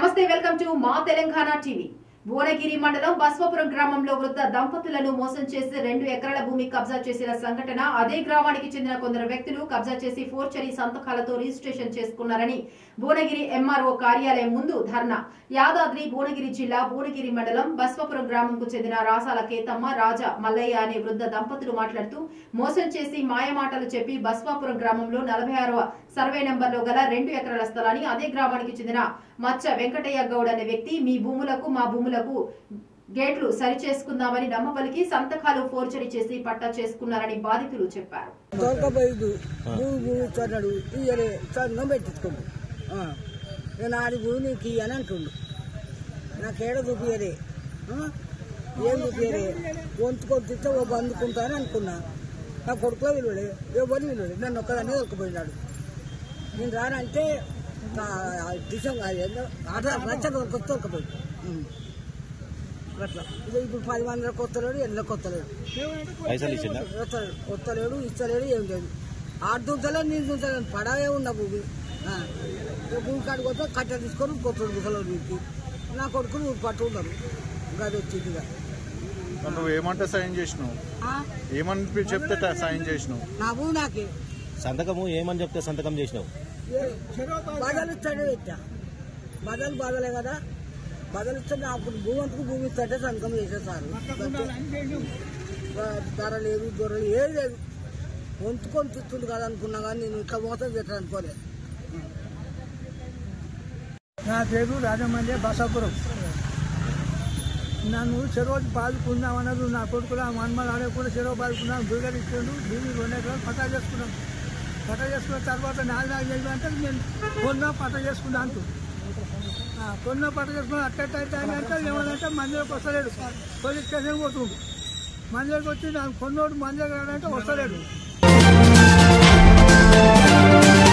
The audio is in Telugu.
నమస్తే, వెల్కమ్ టు మా తెలంగాణ టీవీ. భువనగిరి మండలం బస్వాపురం గ్రామంలో వృద్ధ దంపతులను మోసం చేసి 2 ఎకరాల భూమి కబ్జా చేసిన సంఘటన. అదే గ్రామానికి చెందిన కొందరు వ్యక్తులు కబ్జా చేసి ఫోర్జరీ సంతకాలతో రిజిస్ట్రేషన్ చేసుకున్నారని భువనగిరి ఎంఆర్ఓ కార్యాలయం ముందు ధర్నా. యాదాద్రి భువనగిరి జిల్లా భువనగిరి మండలం బస్వాపురం గ్రామంకు చెందిన రాసాల కేతమ్మ, రాజా మల్లయ్య అనే వృద్ధ దంపతులు మాట్లాడుతూ మోసం చేసి మాయమాటలు చెప్పి బస్వాపురం గ్రామంలో 46వ సర్వే నెంబర్లో గల 2 ఎకరాల స్థలాన్ని అదే గ్రామానికి చెందిన మచ్చ వెంకటయ్య గౌడ్ అనే వ్యక్తి మీ భూములకు మా భూములకు గేట్లు సరి చేసుకుందామని నమ్మబలికి సంతకాలు ఫోర్జరీ చేసి పట్టా చేసుకున్నారని బాధితులు చెప్పారు. అనుకున్నా నా కొడుకులో విలువలే ఎవరు విలువలే నన్ను ఒక్కదాన్ని దొరికిపోయినాడు. నేను రానంటే దొరకపోయి అట్లా ఇప్పుడు 10 మందిలో కొత్తలేడు, ఎండ్ల కొత్తలేడు, కొత్తలేడు, ఇస్తలేడు, ఏం లేదు. ఆడు దుంతలేదు, నేను దుంతలేదు, పడవే ఉన్న భూమి. భూమి కాడికి వస్తే కట్ట తీసుకొని కొత్తడు దుంతలో వీరికి నా కొడుకులు పట్టు ఉన్నారు. గది వచ్చిందిగా నువ్వు ఏమంటే సైన్ చేసినావు, ఏమని చెప్తే సైన్ చేసినావు? నా భూమి నాకే సంతకము ఏమని చెప్తే సంతకం చేసినావు? బదలు ఇస్తాడే పెట్టా. బదలు బదలే కదా, బదలు ఇస్తే అప్పుడు భూమంతకు భూమి ఇస్తాడే సంతకం చేసేసారు. ధర లేదు, దొరలు ఏది లేదు. వంతుకొని తిట్టుండు కదా అనుకున్నా కానీ నేను ఇట్లా మోసం చేస్తాను అనుకోలే. నా పేరు రాజమండ్రి బసాపురం. నన్ను చెరువు పాదుకుందామన్నారు. నా కొడుకులు మన్మలు ఆడే కూడా చెరువు పాదుకున్నాను. బిల్డర్ ఇచ్చాడు, భూమి 2 ఎకరాలు పట్టా చేసుకున్నాను. పట్టా చేసుకున్న తర్వాత 4 చేయమంటే నేను పట్టా చేసుకున్నా అంటూ పట్టా చేసుకున్నా. అట్టయితే అంటే ఏమనంటే మందిలోకి వస్తలేడు. పోలీస్ స్టేషన్ పోతుండు. మందిలోకి వచ్చి నాకు కొన్నోడు మందిలోకి రాడంటే వస్తలేడు.